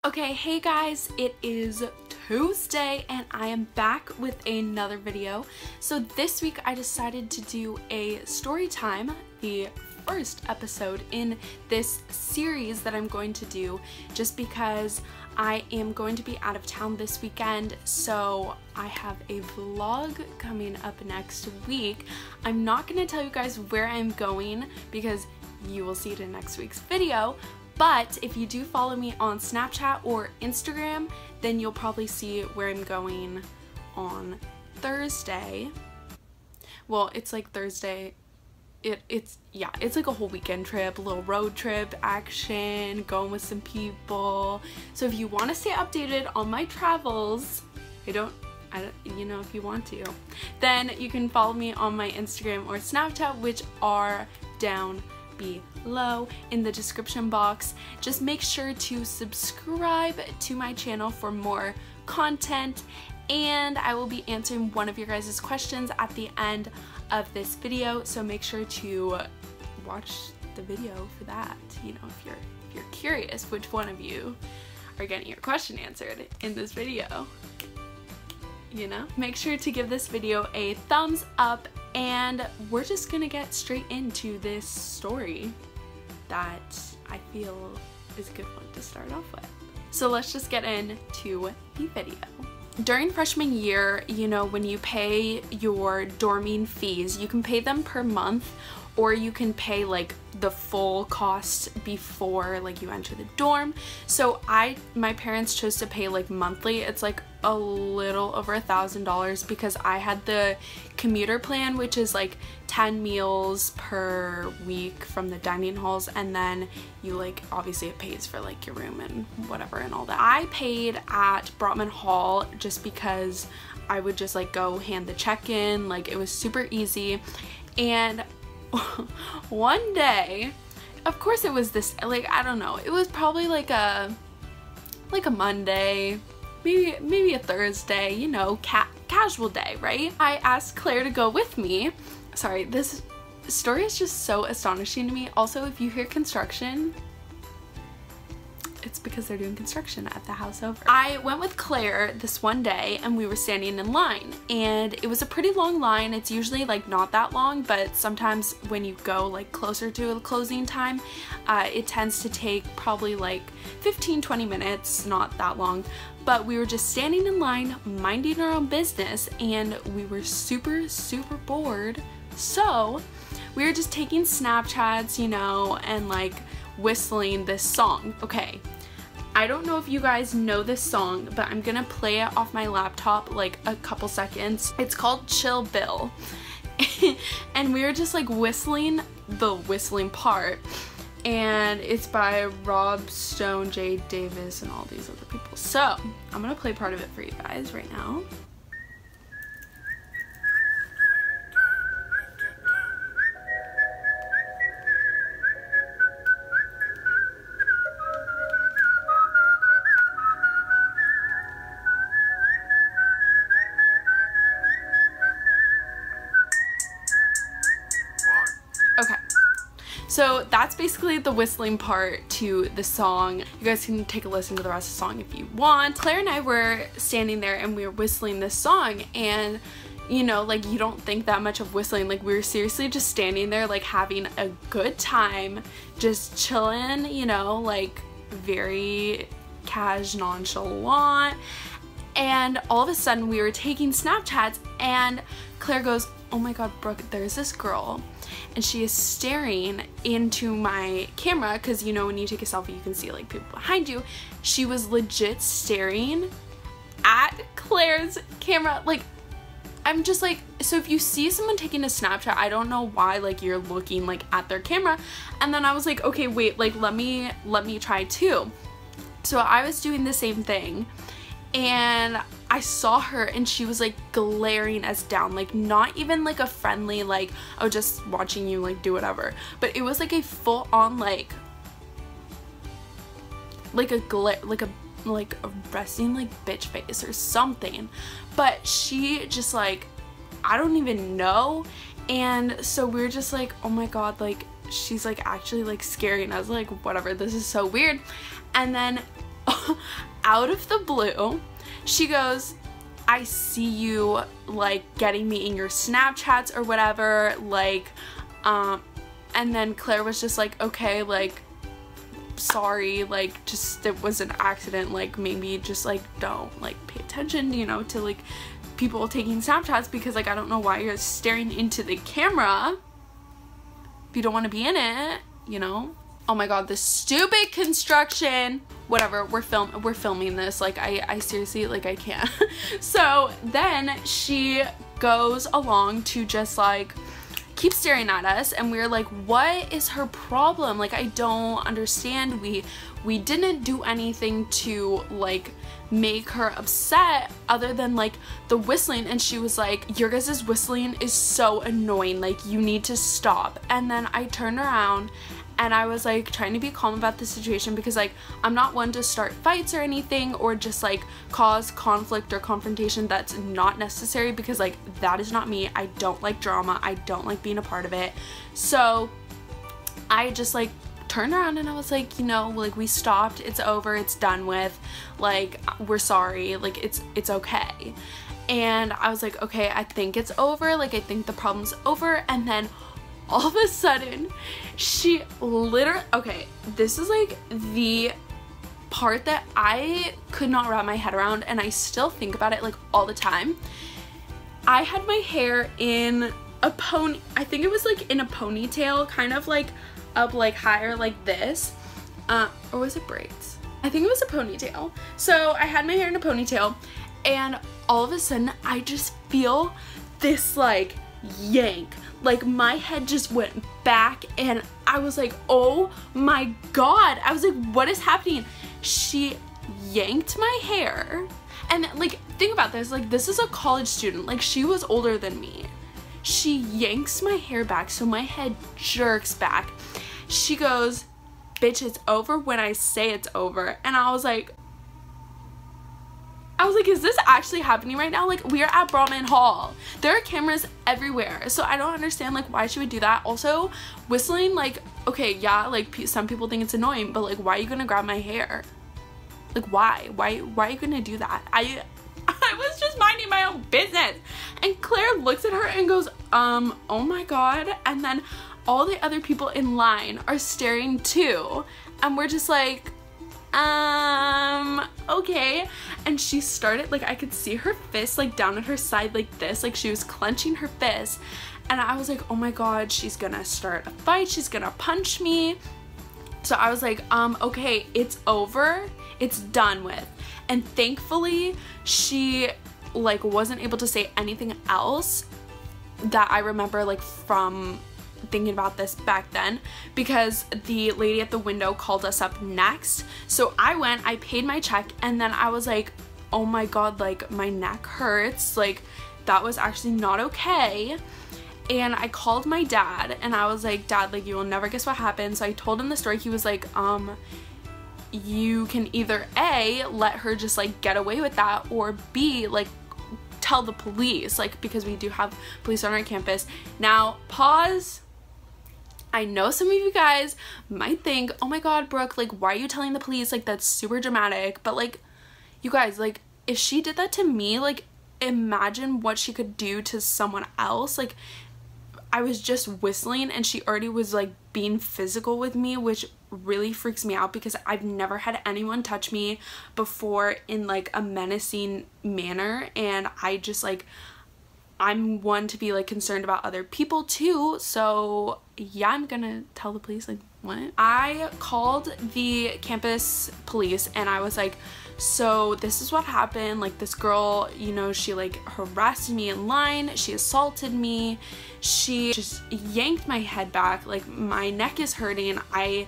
Okay, hey guys, it is Tuesday and I am back with another video. So this week I decided to do a story time, the first episode in this series that I'm going to do, just because I am going to be out of town this weekend, so I have a vlog coming up next week. I'm not going to tell you guys where I'm going because you will see it in next week's video. But if you do follow me on Snapchat or Instagram, then you'll probably see where I'm going on Thursday. Well, it's like Thursday. It's like a whole weekend trip, a little road trip action, going with some people. So if you want to stay updated on my travels, you know, if you want to, then you can follow me on my Instagram or Snapchat, which are down below in the description box. Just make sure to subscribe to my channel for more content, and I will be answering one of your guys' questions at the end of this video, so make sure to watch the video for that, you know, if you're curious which one of you are getting your question answered in this video. You know, make sure to give this video a thumbs up, and we're just gonna get straight into this story that I feel is a good one to start off with. So let's just get into the video. During freshman year, you know, when you pay your dorming fees, you can pay them per month, or you can pay like the full cost before like you enter the dorm. So my parents chose to pay like monthly. It's like a little over $1,000 because I had the commuter plan, which is like 10 meals per week from the dining halls, and then you like, obviously it pays for like your room and whatever and all that. I paid at Brotman Hall just because I would just like go hand the check in, like it was super easy. And one day, of course it was this, like, I don't know, it was probably like a Monday, maybe a Thursday, you know, casual day, right? I asked Claire to go with me. Sorry, this story is just so astonishing to me. Also, if you hear construction, it's because they're doing construction at the house over. I went with Claire this one day and we were standing in line, and it was a pretty long line. It's usually like not that long, but sometimes when you go like closer to the closing time, it tends to take probably like 15-20 minutes, not that long. But we were just standing in line, minding our own business, and we were super bored. So we were just taking Snapchats, you know, and like whistling this song. Okay, I don't know if you guys know this song, but I'm gonna play it off my laptop like a couple seconds. It's called Chill Bill. And we were just like whistling the whistling part, and it's by Rob Stone, Jay Davis, and all these other people. So I'm gonna play part of it for you guys right now. So that's basically the whistling part to the song. You guys can take a listen to the rest of the song if you want. Claire and I were standing there and we were whistling this song, and you know, like, you don't think that much of whistling. Like, we were seriously just standing there like having a good time, just chilling, you know, like very cash nonchalant. And all of a sudden we were taking Snapchats and Claire goes, "Oh my god, Brooke, there's this girl and she is staring into my camera," because you know when you take a selfie you can see like people behind you. She was legit staring at Claire's camera. Like, I'm just like, so if you see someone taking a Snapchat, I don't know why like you're looking like at their camera. And then I was like, okay, wait, like let me try too. So I was doing the same thing, and I saw her and she was like glaring us down, like not even like a friendly like, oh, just watching you like do whatever, but it was like a full on like a glare, like a resting like bitch face or something. But she just like, I don't even know. And so we were just like, oh my god, like she's like actually like scary, and I was like, whatever, this is so weird. And then out of the blue, she goes, I see you like getting me in your Snapchats or whatever, like, and then Claire was just like, okay, like, sorry, like, just, it was an accident, like, maybe just, like, don't, like, pay attention, you know, to, like, people taking Snapchats, because, like, I don't know why you're staring into the camera if you don't want to be in it, you know? Oh my god, this stupid construction. Whatever, we're filming this, like, I seriously, like, I can't. So then she goes along to just, like, keep staring at us, and we're like, what is her problem? Like, I don't understand. We didn't do anything to, like, make her upset other than, like, the whistling. And she was like, your guys' whistling is so annoying, like, you need to stop. And then I turned around and I was like trying to be calm about the situation, because, like, I'm not one to start fights or anything, or just, like, cause conflict or confrontation that's not necessary, because, like, that is not me. I don't like drama. I don't like being a part of it. So I just, like, turned around and I was like, you know, like, we stopped. It's over. It's done with. Like, we're sorry. Like, it's okay. And I was like, okay, I think it's over. Like, I think the problem's over. And then all of a sudden, she literally, okay, this is like the part that I could not wrap my head around, and I still think about it, like, all the time. I had my hair in a pony, I think it was like in a ponytail, kind of like up, like, higher, like this, or was it braids? I think it was a ponytail. So I had my hair in a ponytail, and all of a sudden I just feel this, like, yank. Like, my head just went back, and I was like, oh my god. I was like, what is happening? She yanked my hair, and, like, think about this, like, this is a college student, like, she was older than me. She yanks my hair back, so my head jerks back. She goes, bitch, it's over when I say it's over. And I was like, is this actually happening right now? Like, we are at Brahman Hall. There are cameras everywhere. So I don't understand, like, why she would do that. Also, whistling, like, okay, yeah, like, some people think it's annoying, but, like, why are you gonna grab my hair? Like, why? Why are you gonna do that? I was just minding my own business. And Claire looks at her and goes, oh my god. And then all the other people in line are staring too. And we're just like, okay. And she started, like, I could see her fist, like, down at her side like this, like, she was clenching her fist, and I was like, oh my god, she's gonna start a fight, she's gonna punch me. So I was like, okay, it's over, it's done with. And thankfully she, like, wasn't able to say anything else that I remember, like, from thinking about this back then, because the lady at the window called us up next. So I went, I paid my check, and then I was like, oh my god, like, my neck hurts, like, that was actually not okay. And I called my dad, and I was like, Dad, like, you will never guess what happened. So I told him the story. He was like, you can either A, let her just, like, get away with that, or B, like, tell the police, like, because we do have police on our campus. Now, pause. I know some of you guys might think, oh my god, Brooke, like, why are you telling the police? Like, that's super dramatic. But, like, you guys, like, if she did that to me, like, imagine what she could do to someone else. Like, I was just whistling and she already was, like, being physical with me, which really freaks me out, because I've never had anyone touch me before in, like, a menacing manner. And I just, like, I'm one to be, like, concerned about other people too. So yeah, I'm gonna tell the police, like, what? I called the campus police and I was like, so this is what happened. Like, this girl, you know, she, like, harassed me in line, she assaulted me, she just yanked my head back, like, my neck is hurting, I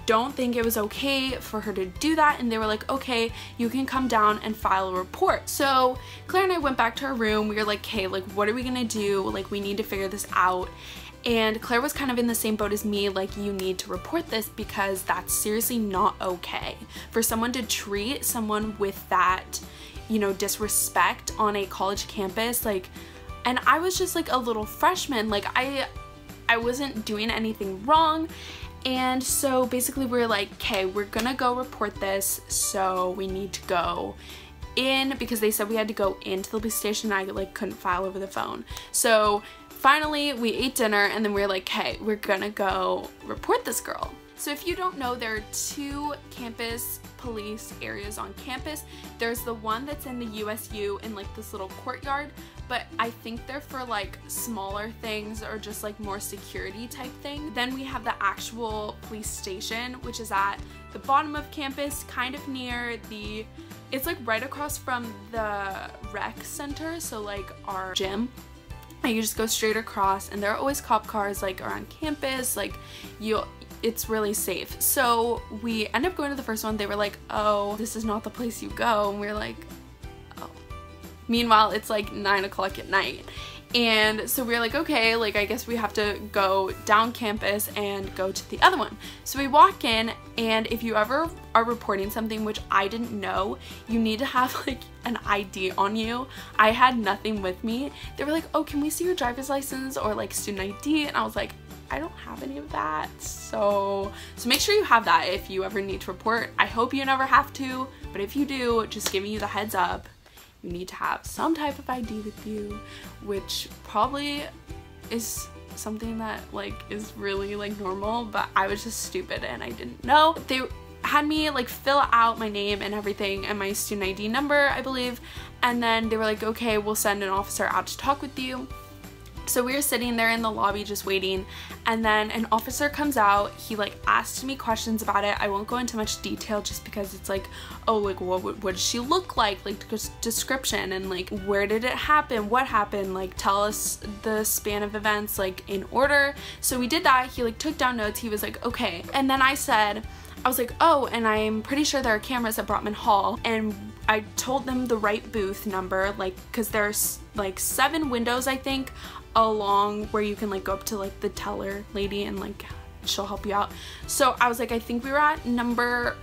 don't think it was okay for her to do that. And they were like, okay, you can come down and file a report. So Claire and I went back to our room. We were like, okay, like, what are we gonna do? Like, we need to figure this out. And Claire was kind of in the same boat as me, like, you need to report this, because that's seriously not okay for someone to treat someone with that, you know, disrespect on a college campus. Like, and I was just, like, a little freshman, like, I wasn't doing anything wrong. And so basically we're like, okay, we're gonna go report this, so we need to go in, because they said we had to go into the police station and I like couldn't file over the phone. So finally we ate dinner and then we were like, hey, we're gonna go report this girl. So if you don't know, there are 2 campus police areas on campus. There's the one that's in the USU in like this little courtyard, but I think they're for like smaller things or just like more security type thing. Then we have the actual police station, which is at the bottom of campus, kind of near the, it's like right across from the rec center, so like our gym. And you just go straight across, and there are always cop cars like around campus, like it's really safe. So we end up going to the first one. They were like, oh, this is not the place you go. And we were like, oh. Meanwhile, it's like 9 o'clock at night. And so we were like, okay, like I guess we have to go down campus and go to the other one. So we walk in, and if you ever are reporting something, which I didn't know, you need to have like an ID on you. I had nothing with me. They were like, oh, can we see your driver's license or like student ID? And I was like, I don't have any of that. So make sure you have that if you ever need to report. I hope you never have to, but if you do, just giving you the heads up, you need to have some type of ID with you, which probably is something that like is really like normal, but I was just stupid and I didn't know. They had me like fill out my name and everything and my student ID number, I believe, and then they were like, okay, we'll send an officer out to talk with you. So we were sitting there in the lobby just waiting, and then an officer comes out. He like asked me questions about it. I won't go into much detail just because it's like, oh, like what does she look like description, and like where did it happen, what happened, like tell us the span of events like in order. So we did that. He like took down notes. He was like, okay. And then I was like, oh, and I'm pretty sure there are cameras at Brotman Hall, and I told them the right booth number, like because there's like 7 windows I think along where you can like go up to like the teller lady and like she'll help you out. So I was like, I think we were at number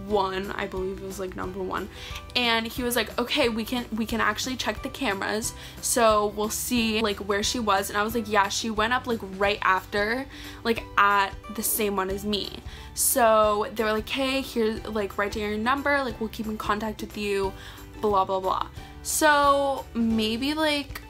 1, I believe it was like number 1, and he was like, okay, we can actually check the cameras, so we'll see like where she was. And I was like, yeah, she went up like right after, like at the same one as me. So they were like, hey, here's like write down your number, like we'll keep in contact with you, blah blah blah. So maybe like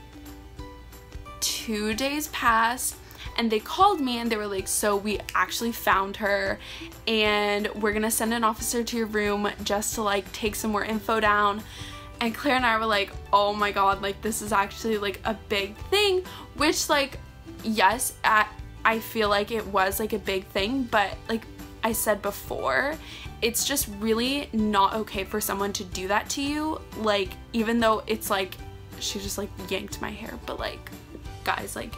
2 days passed, and they called me and they were like, so we actually found her and we're gonna send an officer to your room just to like take some more info down. And Claire and I were like, oh my god, like this is actually like a big thing, which like yes, I feel like it was like a big thing, but like I said before, it's just really not okay for someone to do that to you. Like even though it's like she just like yanked my hair, but like guys, like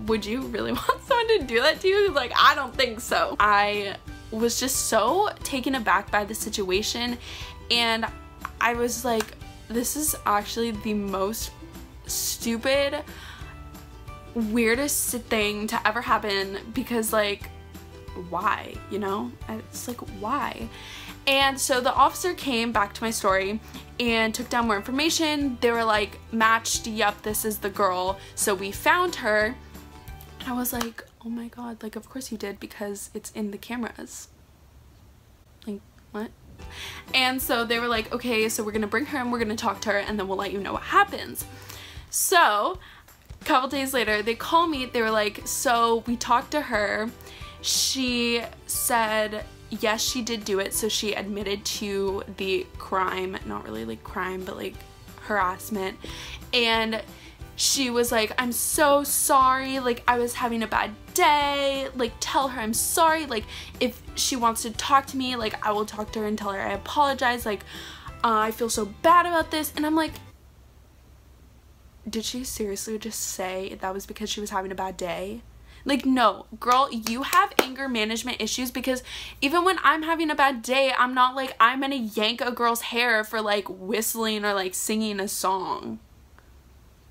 would you really want someone to do that to you? Like I don't think so. I was just so taken aback by the situation, and I was like, this is actually the most stupid, weirdest thing to ever happen, because like why, you know? It's like why? And so the officer came back to my story and took down more information. They were like, matched, yep, this is the girl. So we found her. And I was like, oh my god, like of course you did, because it's in the cameras. Like what? And so they were like, okay, so we're gonna bring her and we're gonna talk to her and then we'll let you know what happens. So a couple days later they call me. They were like, so we talked to her. She said yes, she did do it. So she admitted to the crime, not really like crime, but like harassment. And she was like, I'm so sorry, like I was having a bad day, like tell her I'm sorry, like if she wants to talk to me, like I will talk to her and tell her I apologize, like I feel so bad about this. And I'm like, did she seriously just say that was because she was having a bad day? Like, no, girl, you have anger management issues, because even when I'm having a bad day, I'm not like, I'm gonna yank a girl's hair for like whistling or like singing a song.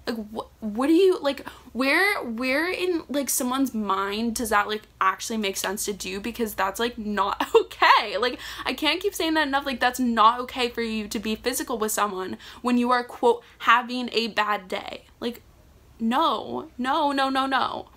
Like, what do you, like, where in like someone's mind does that like actually make sense to do? Because that's like not okay. Like, I can't keep saying that enough. Like, that's not okay for you to be physical with someone when you are, quote, having a bad day. Like, no, no, no, no, no.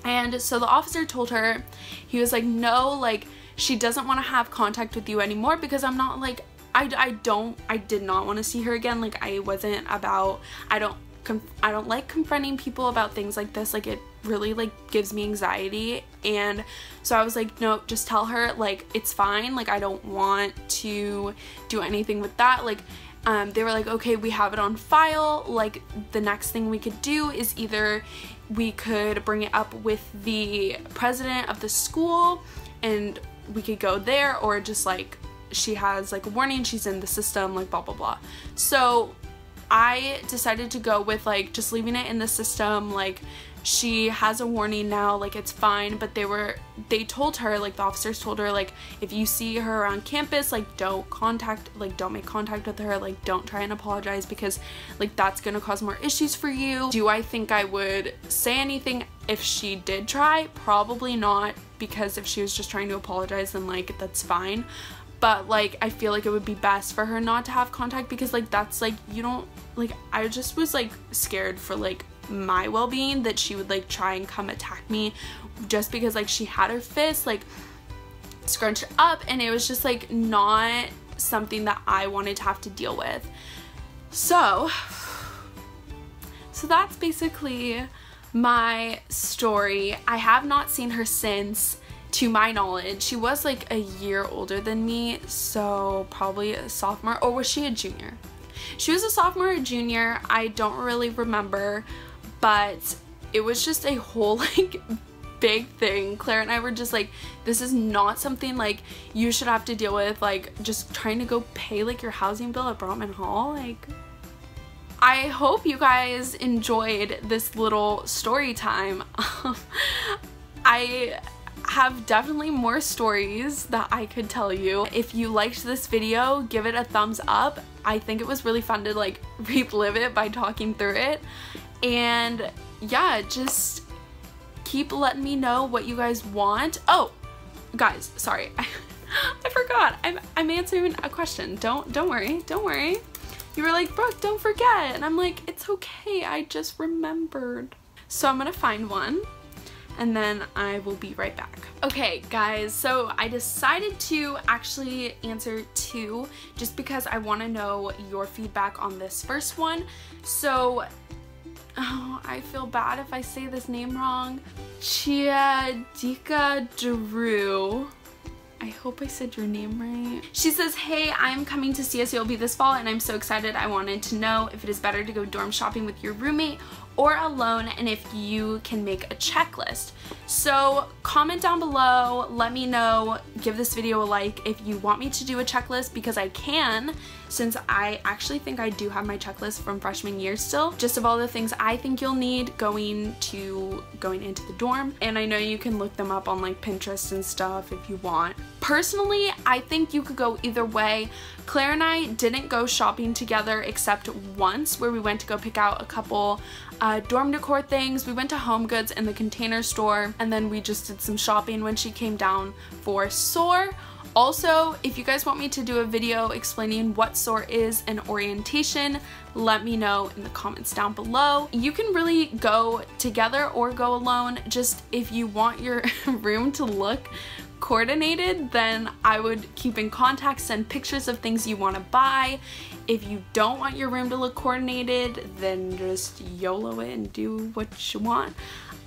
And so the officer told her, he was like, no, like, she doesn't want to have contact with you anymore because I'm not like, I did not want to see her again. Like, I wasn't about, I don't like confronting people about things like this. Like, it really like gives me anxiety. And so I was like, no, just tell her like it's fine. Like, I don't want to do anything with that. Like, they were like, okay, we have it on file. Like, the next thing we could do is either we could bring it up with the president of the school and we could go there, or just like, she has like a warning, she's in the system, like blah blah blah. So I decided to go with like just leaving it in the system, like she has a warning now, like it's fine. But they told her, like the officers told her, like if you see her around campus, like don't make contact with her, like don't try and apologize because like that's gonna cause more issues for you. Do I think I would say anything if she did try? Probably not, because if she was just trying to apologize, then like that's fine. But like I feel like it would be best for her not to have contact, because like that's like, you don't, like I just was like scared for like my well-being that she would like try and come attack me just because like she had her fist like scrunched up, and it was just like not something that I wanted to have to deal with. So that's basically my story. I have not seen her since. To my knowledge, she was like a year older than me, so probably a sophomore, or was she a junior? She was a sophomore or junior, I don't really remember, but it was just a whole like big thing. Claire and I were just like, this is not something like you should have to deal with, like just trying to go pay like your housing bill at Brotman Hall. Like, I hope you guys enjoyed this little story time. I have definitely more stories that I could tell you. If you liked this video, give it a thumbs up. I think it was really fun to like relive it by talking through it. And yeah, just keep letting me know what you guys want. Oh, guys, sorry. I forgot. I'm answering a question. Don't worry. You were like, Brooke, don't forget. And I'm like, it's okay. I just remembered. So I'm gonna find one, and then I will be right back. Okay guys, so I decided to actually answer two just because I want to know your feedback on this first one. So, oh, I feel bad if I say this name wrong. Chiadika Drew. I hope I said your name right. She says, hey, I'm coming to CSULB this fall and I'm so excited. I wanted to know if it is better to go dorm shopping with your roommate or alone, and if you can make a checklist. So comment down below, let me know, give this video a like if you want me to do a checklist, because I can, since I actually think I do have my checklist from freshman year still, just of all the things I think you'll need going into the dorm. And I know you can look them up on like Pinterest and stuff if you want. Personally, I think you could go either way. Claire and I didn't go shopping together except once, where we went to go pick out a couple dorm decor things. We went to Home Goods and the Container Store, and then we just did some shopping when she came down for SOAR. Also, if you guys want me to do a video explaining what SOAR is and orientation, let me know in the comments down below. You can really go together or go alone. Just if you want your room to look coordinated, then I would keep in contact, send pictures of things you want to buy. If you don't want your room to look coordinated, then just YOLO it and do what you want.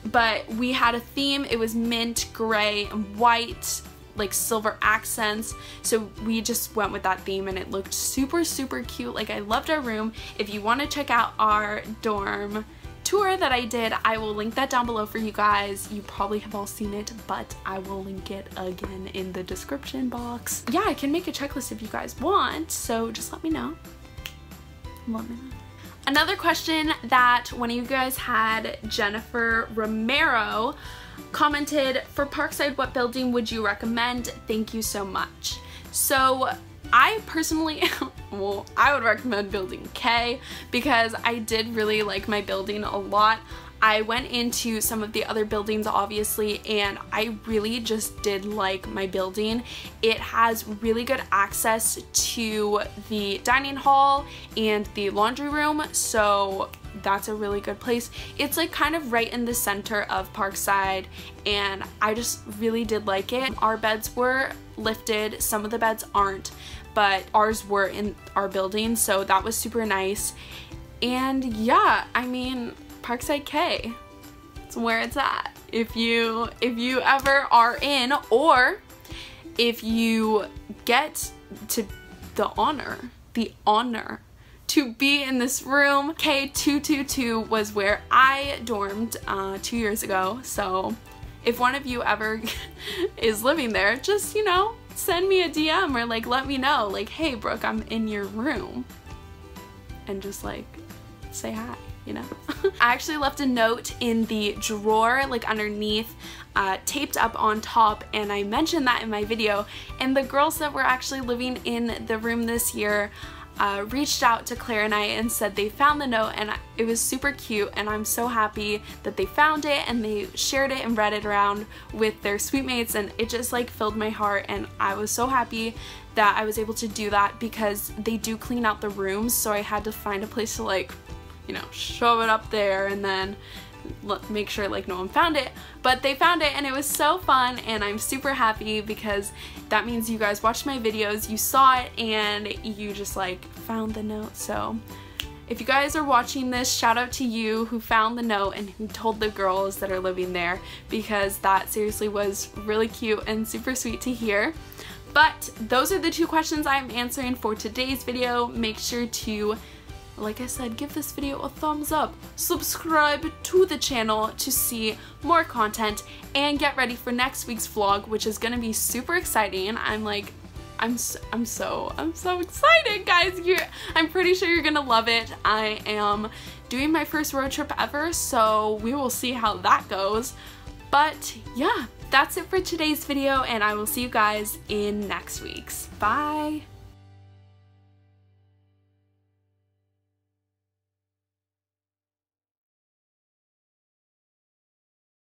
But we had a theme. It was mint, gray, and white, like silver accents, so we just went with that theme and it looked super cute. Like, I loved our room. If you want to check out our dorm tour that I did, I will link that down below for you guys. You probably have all seen it, but I will link it again in the description box. Yeah, I can make a checklist if you guys want, so just let me know. Another question that one of you guys had, Jennifer Romero, commented, for Parkside, what building would you recommend? Thank you so much. So I personally, well, I would recommend building K, because I did really like my building a lot. I went into some of the other buildings obviously, and I really just did like my building. It has really good access to the dining hall and the laundry room, so that's a really good place. It's like kind of right in the center of Parkside, and I just really did like it. Our beds were lifted, some of the beds aren't, but ours were in our building, so that was super nice. And yeah, I mean, Parkside K, it's where it's at. If you ever are in, or if you get to the honor to be in this room, K222 was where I dormed 2 years ago. So if one of you ever is living there, just, you know, send me a DM or like let me know, like, hey Brooke, I'm in your room, and just like say hi, you know. I actually left a note in the drawer, like underneath, taped up on top, and I mentioned that in my video, and the girls that were actually living in the room this year reached out to Claire and I and said they found the note, and it was super cute, and I'm so happy that they found it and they shared it and read it around with their suite mates, and it just like filled my heart, and I was so happy that I was able to do that because they do clean out the rooms, so I had to find a place to like, you know, shove it up there and then make sure like no one found it. But they found it, and it was so fun, and I'm super happy because that means you guys watched my videos, you saw it, and you just like found the note. So if you guys are watching this, shout out to you who found the note and who told the girls that are living there, because that seriously was really cute and super sweet to hear. But those are the 2 questions I'm answering for today's video. Make sure to, like I said, give this video a thumbs up, subscribe to the channel to see more content, and get ready for next week's vlog, which is gonna be super exciting. I'm so excited, guys. I'm pretty sure you're gonna love it. I am doing my first road trip ever, so we will see how that goes. But yeah, that's it for today's video, and I will see you guys in next week's. Bye!